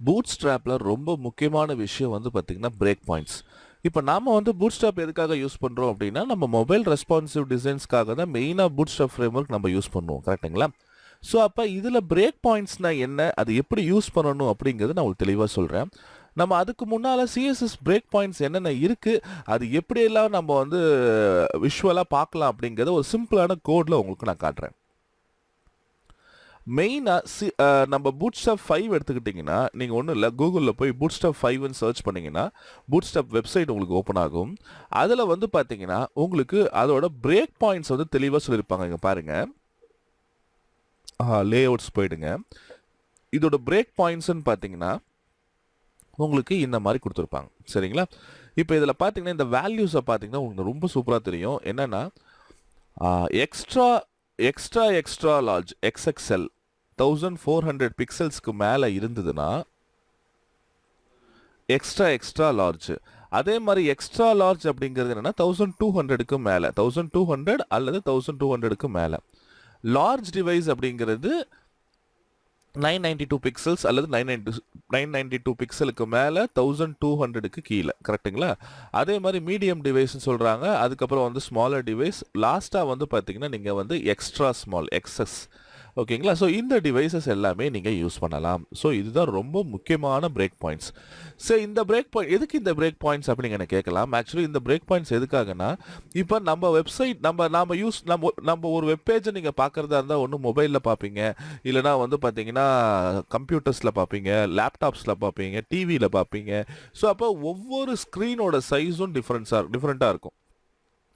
பூட்ஸ்ட்ராப்ல ரொம்ப முக்கியமான விஷயம் வந்து பார்த்தீங்கன்னா பிரேக் பாயிண்ட்ஸ். இப்போ நாம வந்து பூட்ஸ்ட்ராப் எதுக்காக யூஸ் பண்றோம் அப்படின்னா, நம்ம மொபைல் ரெஸ்பான்சிவ் டிசைன்ஸ்க்காக தான் மெயினா பூட்ஸ்ட்ராப் ஃப்ரேம்வொர்க் நம்ம யூஸ் பண்ணுவோம். கரெக்ட்டுங்களா? ஸோ அப்ப இதுல பிரேக் பாயிண்ட்ஸ்னா என்ன? அது எப்படி யூஸ் பண்ணணும் அப்படிங்கிறத நான் உங்களுக்கு தெளிவா சொல்றேன். நம்ம அதுக்கு முன்னால சிஎஸ்எஸ் பிரேக் பாயிண்ட்ஸ் என்னென்ன இருக்கு, அது எப்படியெல்லாம் நம்ம வந்து விஷுவலா பார்க்கலாம் அப்படிங்கிறத ஒரு சிம்பிளான கோட்ல உங்களுக்கு நான் காட்டுறேன். மெயினா நம்ம பூட்ஸ்ட்ராப் 5 எடுத்துக்கிட்டிங்கன்னா, நீங்க ஒண்ணும் இல்ல கூகுள்ல போய் பூட்ஸ்ட்ராப் 5ன்னு சர்ச் பண்ணீங்கன்னா, பூட்ஸ்ட்ராப் வெப்சைட் உங்களுக்கு ஓப்பன் ஆகும். அதுல வந்து பார்த்தீங்கன்னா, உங்களுக்கு அதோட பிரேக் பாயிண்ட்ஸ் வந்து தெளிவா சொல்லியிருப்பாங்க. இங்க பாருங்க. லேஅவுட்ஸ் போயிடுங்க. இதோட பிரேக் பாயிண்ட்ஸ்ன்னு பார்த்தீங்கன்னா, உங்களுக்கு இந்த மாரி குடுத்திருப்பாங்க. சரிங்களா? இப்ப இதுல பார்த்தீங்கன்னா, இந்த வேல்யூஸ பார்த்தீங்கன்னா, உங்களுக்கு ரொம்ப சூப்பரா தெரியும். என்னன்னா, extra extra extra large XXL 1400 பிக்சல்ஸ்க்கு மேல இருந்ததுன்னா எக்ஸ்ட்ரா எக்ஸ்ட்ரா லார்ஜ். அதே மாதிரி எக்ஸ்ட்ரா லார்ஜ் அப்படிங்கிறது என்னன்னா 1200க்கு மேல 1200 அல்லது 1200க்கு மேல. லார்ஜ் டிவைஸ் அப்படிங்கிறது 992 பிக்சல்ஸ் அல்லது 992 பிக்சலுக்கு மேல 1200க்கு கீழே. கரெக்ட்டுங்களா? அதே மாதிரி மீடியம் டிவைஸ்னு சொல்றாங்க. அதுக்கப்புறம் வந்து ஸ்மாலர் டிவைஸ். லாஸ்டா வந்து பார்த்தீங்கன்னா, நீங்க வந்து எக்ஸ்ட்ரா ஸ்மால் எக்ஸ்எஸ். ஓகேங்களா? ஸோ இந்த டிவைசஸ் எல்லாமே நீங்க யூஸ் பண்ணலாம். ஸோ இதுதான் ரொம்ப முக்கியமான பிரேக் பாயிண்ட்ஸ். ஸோ இந்த பிரேக் பாயிண்ட் எதுக்கு இந்த பிரேக் பாயிண்ட்ஸ் அப்படின்னு நீங்க கேட்கலாம். ஆக்சுவலி இந்த பிரேக் பாயிண்ட்ஸ் எதுக்காகனா, இப்போ நம்ம வெப்சைட் நம்ம ஒரு வெப் பேஜை நீங்க பார்க்கறதா இருந்தா ஒன்று மொபைல்ல பார்ப்பீங்க, இல்லைனா வந்து பார்த்தீங்கன்னா கம்ப்யூட்டர்ஸ்ல பார்ப்பீங்க, லேப்டாப்ஸ்ல பார்ப்பீங்க, டிவியில பார்ப்பீங்க. ஸோ அப்போ ஒவ்வொரு ஸ்க்ரீனோட சைஸும் டிஃப்ரெண்ட்டாக இருக்கும்.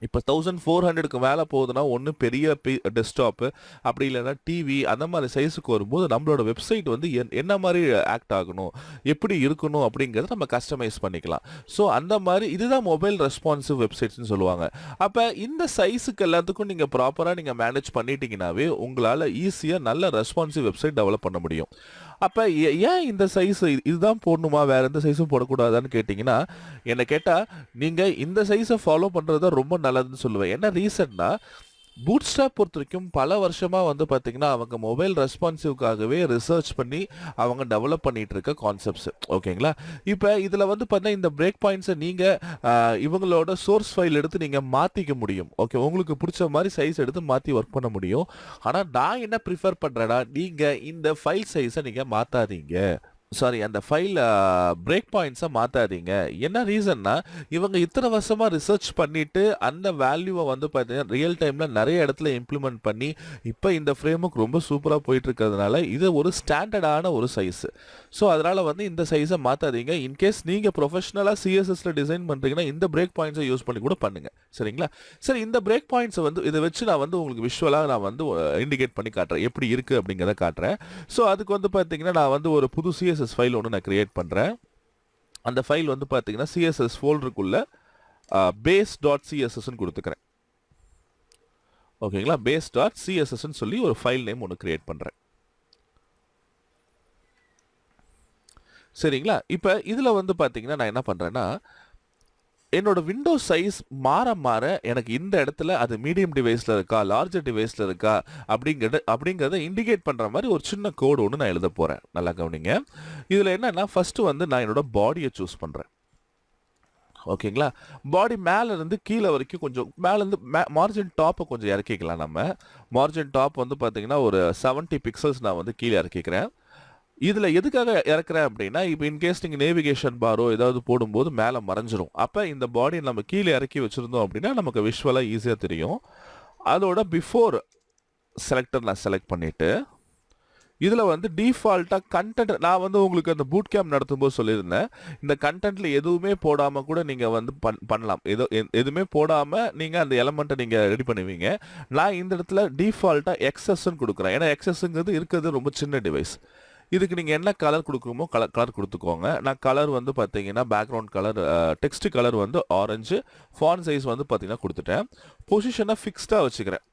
இப்போ 1400க்கு மேலே போகுதுன்னா ஒன்று பெரிய டெஸ்க்டாப்பு, அப்படி இல்லைன்னா டிவி அந்த மாதிரி சைஸுக்கு வரும்போது நம்மளோட வெப்சைட் வந்து என்ன மாதிரி ஆக்ட் ஆகணும், எப்படி இருக்கணும் அப்படிங்கிறத நம்ம கஸ்டமைஸ் பண்ணிக்கலாம். ஸோ அந்த மாதிரி இதுதான் மொபைல் ரெஸ்பான்சிவ் வெப்சைட்ஸ்னு சொல்லுவாங்க. அப்போ இந்த சைஸுக்கு எல்லாத்துக்கும் நீங்கள் ப்ராப்பராக நீங்கள் மேனேஜ் பண்ணிட்டீங்கன்னாவே உங்களால் ஈஸியாக நல்ல ரெஸ்பான்சிவ் வெப்சைட் டெவலப் பண்ண முடியும். அப்போ ஏன் இந்த சைஸ் இதுதான் போடணுமா, வேற எந்த சைஸும் போடக்கூடாதான்னு கேட்டிங்கன்னா, என்னை கேட்டால் நீங்கள் இந்த சைஸை ஃபாலோ பண்ணுறது தான் ரொம்ப நல்லதுன்னு சொல்லுவேன். என்ன ரீசன்னா, பூட்ஸ்ட்ராப் பொறுத்தவரைக்கும் பல வருஷமா வந்து பார்த்தீங்கன்னா, அவங்க மொபைல் ரெஸ்பான்சிவ்க்காகவே ரிசர்ச் பண்ணி அவங்க டெவலப் பண்ணிட்டு இருக்க கான்செப்ட்ஸ். ஓகேங்களா? இப்போ இதில் வந்து பார்த்தீங்கன்னா, இந்த பிரேக் பாயிண்ட்ஸை நீங்கள் இவங்களோட சோர்ஸ் ஃபைல் எடுத்து நீங்கள் மாற்றிக்க முடியும். ஓகே, உங்களுக்கு பிடிச்ச மாதிரி சைஸ் எடுத்து மாற்றி ஒர்க் பண்ண முடியும். ஆனால் நான் என்ன ப்ரிஃபர் பண்ணுறேன்னா, நீங்கள் இந்த ஃபைல் சைஸை நீங்கள் மாற்றாதீங்க. சாரி, அந்த ஃபைல் பிரேக் பாயிண்ட்ஸை மாற்றாதீங்க. என்ன ரீசன்னா, இவங்க இத்தனை வருஷமாக ரிசர்ச் பண்ணிட்டு அந்த வேல்யூவை வந்து பார்த்தீங்கன்னா ரியல் டைமில் நிறைய இடத்துல இம்ப்ளிமெண்ட் பண்ணி இப்போ இந்த ஃப்ரேமுக்கு ரொம்ப சூப்பராக போயிட்டு இருக்கிறதுனால இது ஒரு ஸ்டாண்டர்டான ஒரு சைஸ். ஸோ அதனால் வந்து இந்த சைஸை மாற்றாதீங்க. இன்கேஸ் நீங்கள் ப்ரொஃபஷனலாக சிஎஸ்எஸ்ல டிசைன் பண்ணுறீங்கன்னா இந்த பிரேக் பாயிண்ட்ஸை யூஸ் பண்ணி கூட பண்ணுங்க. சரிங்களா? சரி, இந்த பிரேக் பாயிண்ட்ஸை வந்து இதை வச்சு நான் வந்து உங்களுக்கு விஷுவலாக நான் வந்து இண்டிகேட் பண்ணி காட்டுறேன், எப்படி இருக்குது அப்படிங்கிறத காட்டுறேன். ஸோ அதுக்கு வந்து பார்த்தீங்கன்னா நான் வந்து ஒரு புது சிஎஸ்எஸ் ஃபைல் ஒன்று நான் கிரியேட் பண்ணுறேன். அந்த ஃபைல் வந்து பார்த்தீங்கன்னா சிஎஸ்எஸ் ஃபோல்டருக்குள்ள base.cssன்னு கொடுத்துக்கிறேன். ஓகேங்களா? base.cssன்னு சொல்லி ஒரு ஃபைல் நேம் ஒன்று கிரியேட் பண்ணுறேன். சரிங்களா? இப்போ இதில் வந்து பார்த்தீங்கன்னா நான் என்ன பண்ணுறேன்னா, என்னோட விண்டோ சைஸ் மாற மாற எனக்கு இந்த இடத்துல அது மீடியம் டிவைஸில் இருக்கா, லார்ஜர் டிவைஸில் இருக்கா அப்படிங்கிறத இண்டிகேட் பண்ணுற மாதிரி ஒரு சின்ன கோடு ஒன்று நான் எழுத போகிறேன். நல்லா கவனிங்க. இதில் என்னன்னா, ஃபஸ்ட்டு வந்து நான் என்னோட பாடியை சூஸ் பண்ணுறேன். ஓகேங்களா? பாடி மேலேருந்து கீழே வரைக்கும் கொஞ்சம் மேலேருந்து மார்ஜின் டாப்பை கொஞ்சம் இறக்கிக்கலாம். நம்ம மார்ஜின் டாப் வந்து பார்த்தீங்கன்னா ஒரு 70 பிக்சல்ஸ் நான் வந்து கீழே இறக்கிக்கிறேன். இதில் எதுக்காக இறக்குறேன் அப்படின்னா, இப்போ இன்கேஸ் நீங்கள் நேவிகேஷன் பாரோ ஏதாவது போடும்போது மேலே மறைஞ்சிரும். அப்போ இந்த பாடியை நம்ம கீழே இறக்கி வச்சுருந்தோம் அப்படின்னா நமக்கு விஷுவலாக ஈஸியாக தெரியும். அதோட பிஃபோர் செலக்டர் நான் செலக்ட் பண்ணிவிட்டு இதில் வந்து டிஃபால்ட்டாக கண்டென்ட் நான் வந்து உங்களுக்கு அந்த பூட் கேம்ப் நடத்தும்போது சொல்லியிருந்தேன், இந்த கண்டென்ட்டில் எதுவுமே போடாமல் கூட நீங்கள் வந்து பண்ணலாம். எதுவுமே போடாமல் நீங்கள் அந்த எலமெண்ட்டை நீங்கள் ரெடி பண்ணுவீங்க. நான் இந்த இடத்துல டிஃபால்ட்டாக எக்ஸஸ்ன்னு கொடுக்குறேன். ஏன்னா எக்ஸஸ்ங்கிறது இருக்கிறது ரொம்ப சின்ன டிவைஸ். இதுக்கு நீங்கள் என்ன கலர் கொடுக்கணுமோ கலர் கொடுத்துக்கோங்க. நான் கலர் வந்து பார்த்தீங்கன்னா பேக்ரவுண்ட் கலர், டெக்ஸ்ட் கலர் வந்து ஆரஞ்சு, ஃபாண்ட் சைஸ் வந்து பார்த்தீங்கன்னா கொடுத்துட்டேன். பொசிஷனை ஃபிக்ஸ்டாக வச்சுக்கிறேன்.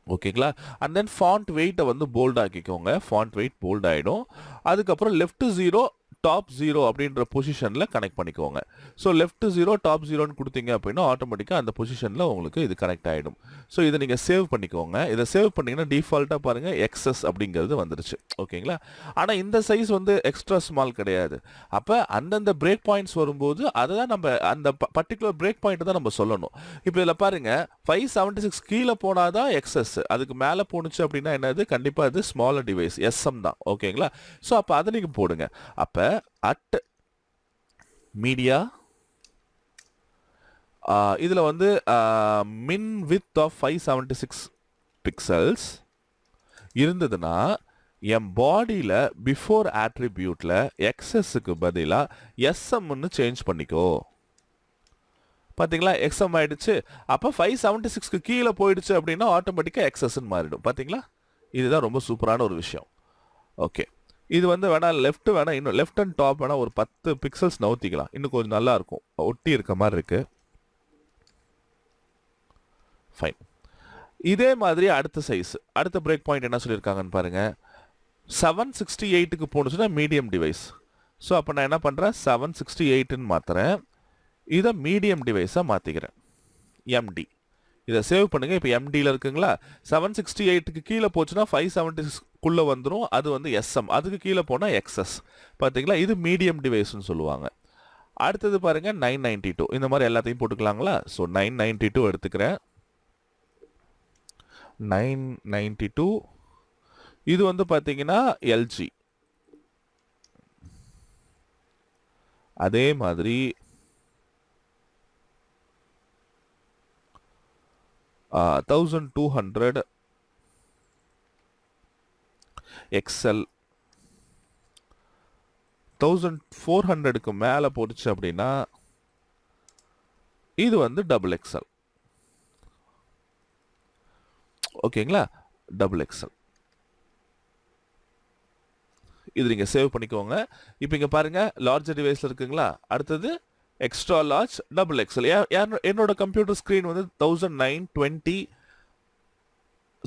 ஓகேங்களா? அண்ட் தென் ஃபாண்ட் வெயிட்டை வந்து போல்ட் ஆக்கிக்கோங்க. ஃபாண்ட் வெயிட் போல்ட் ஆகிடும். அதுக்கப்புறம் லெஃப்ட் 0 டாப் 0 அப்படின்ற பொசிஷனில் கனெக்ட் பண்ணிக்கோங்க. ஸோ லெஃப்ட் 0 டாப் 0ன்னு கொடுத்தீங்க அப்படின்னா ஆட்டோமேட்டிக்காக அந்த பொசிஷனில் உங்களுக்கு இது கனெக்ட் ஆகிடும். ஸோ இதை நீங்கள் சேவ் பண்ணிக்கோங்க. இதை சேவ் பண்ணிங்கன்னா டிஃபால்ட்டாக பாருங்கள் எக்ஸஸ் அப்படிங்கிறது வந்துருச்சு. ஓகேங்களா? ஆனால் இந்த சைஸ் வந்து எக்ஸ்ட்ரா ஸ்மால் கிடையாது. அப்போ அந்தந்த பிரேக் பாயிண்ட்ஸ் வரும்போது அதை தான் நம்ம அந்த பர்டிகுலர் பிரேக் பாயிண்ட் தான் நம்ம சொல்லணும். இப்போ இதில் பாருங்கள் 576 கீழே போனால் தான் எக்ஸஸ், அதுக்கு மேலே போணுச்சு அப்படின்னா என்னது, கண்டிப்பாக இது ஸ்மாலர் டிவைஸ் எஸ்எம் தான். ஓகேங்களா? ஸோ அப்போ அதை நீங்கள் போடுங்க. அப்போ அட் மீடியா இதில் வந்து மின் வித் ஆஃப் 576 பிக்சல்ஸ் இருந்ததுன்னா என் பாடியில் பிஃபோர் ஆட்ரிபியூட்டில் எக்ஸஸுக்கு பதிலாக எஸ்எம்னு சேஞ்ச் பண்ணிக்கோ. பார்த்தீங்களா? எக்ஸ்எம் ஆயிடுச்சு. அப்போ 576க்கு கீழே போயிடுச்சு அப்படின்னா ஆட்டோமேட்டிக்காக எக்ஸஸ்ன்னு மாறிடும். பார்த்தீங்களா? இதுதான் ரொம்ப சூப்பரான ஒரு விஷயம். ஓகே, இது வந்து வேணால் லெஃப்ட் வேணால் இன்னும் லெஃப்ட் அண்ட் டாப் வேணால் ஒரு 10 பிக்சல்ஸ் நவுத்திக்கலாம், இன்னும் கொஞ்சம் நல்லா இருக்கும். ஒட்டி இருக்க மாதிரி இருக்கு. ஃபைன். இதே மாதிரி அடுத்த சைஸ், அடுத்த பிரேக் பாயிண்ட் என்ன சொல்லியிருக்காங்கன்னு பாருங்க. 768க்கு போணுச்சுன்னா மீடியம் டிவைஸ். ஸோ அப்போ நான் என்ன பண்ணுறேன், 768ன்னு மாற்றுறேன். இதை மீடியம் டிவைஸாக மாற்றிக்கிறேன், எம்டி. இதை சேவ் பண்ணுங்க. இப்போ எம்டியில் இருக்குங்களா? 768க்கு கீழே போச்சுன்னா 576க்குள்ளே வந்துடும், அது வந்து எஸ்எம். அதுக்கு கீழே போனால் எக்ஸஸ். பார்த்தீங்களா? இது மீடியம் டிவைஸ்னு சொல்லுவாங்க. அடுத்தது பாருங்க 992. இந்த மாதிரி எல்லாத்தையும் போட்டுக்கலாங்களா? ஸோ 992 எடுத்துக்கிறேன். 992 இது வந்து பார்த்தீங்கன்னா எல்ஜி. அதே மாதிரி 1200 எக்ஸ்எல். 1400க்கு மேலே போட்டுச்சு அப்படின்னா இது வந்து டபுள் எக்ஸ்எல். ஓகேங்களா? Double XL. இது நீங்கள் சேவ் பண்ணிக்கோங்க. இப்போ இங்கே பாருங்க லார்ஜர் டிவைஸில் இருக்குங்களா? அடுத்தது எக்ஸ்ட்ரா லார்ஜ் டபுள் எக்ஸ்எல். என்னோட கம்ப்யூட்டர் ஸ்க்ரீன் வந்து 1920.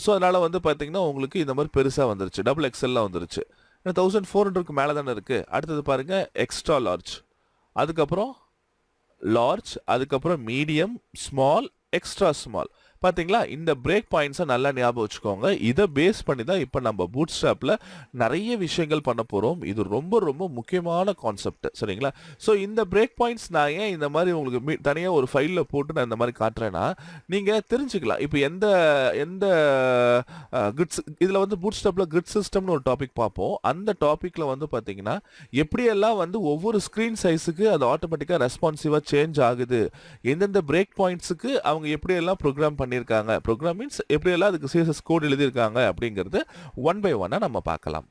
ஸோ அதனால் வந்து பார்த்தீங்கன்னா உங்களுக்கு இந்த மாதிரி பெருசாக வந்துருச்சு, டபுள் எக்ஸ்எல்லாம் வந்துருச்சு. 1400க்கு மேலே தானே இருக்குது. அடுத்தது பாருங்கள் எக்ஸ்ட்ரா லார்ஜ், அதுக்கப்புறம் லார்ஜ், அதுக்கப்புறம் மீடியம், ஸ்மால், எக்ஸ்ட்ரா ஸ்மால். பார்த்தீங்களா? இந்த பிரேக் பாயிண்ட்ஸை நல்லா ஞாபகம் வச்சுக்கோங்க. இதை பேஸ் பண்ணி தான் இப்போ நம்ம பூட்ஸ்ட்ராப்பில் நிறைய விஷயங்கள் பண்ண போகிறோம். இது ரொம்ப ரொம்ப முக்கியமான கான்செப்ட். சரிங்களா? ஸோ இந்த பிரேக் பாயிண்ட்ஸ் நான் ஏன் இந்த மாதிரி உங்களுக்கு தனியாக ஒரு ஃபைலில் போட்டு நான் இந்த மாதிரி காட்டுறேன்னா நீங்கள் தெரிஞ்சுக்கலாம். இப்போ எந்த எந்த கிட்ஸ் இதில் வந்து பூட்ஸ்ட்ராப்பில் கிட் சிஸ்டம்னு ஒரு டாபிக் பார்ப்போம். அந்த டாப்பிக்கில் வந்து பார்த்தீங்கன்னா எப்படியெல்லாம் வந்து ஒவ்வொரு ஸ்க்ரீன் சைஸுக்கு அது ஆட்டோமேட்டிக்காக ரெஸ்பான்சிவாக சேஞ்ச் ஆகுது, எந்தெந்த பிரேக் பாயிண்ட்ஸுக்கு அவங்க எப்படியெல்லாம் ப்ரோக்ராம் பண்ணியிருக்காங்க, ப்ரோக்ராம் மீன்ஸ் எப்படியெல்லாம் அதுக்கு சிஎஸ்எஸ் கோட் எழுதியிருக்காங்க அப்படிங்கிறது ஒன் பை ஒன்னாக நம்ம பார்க்கலாம்.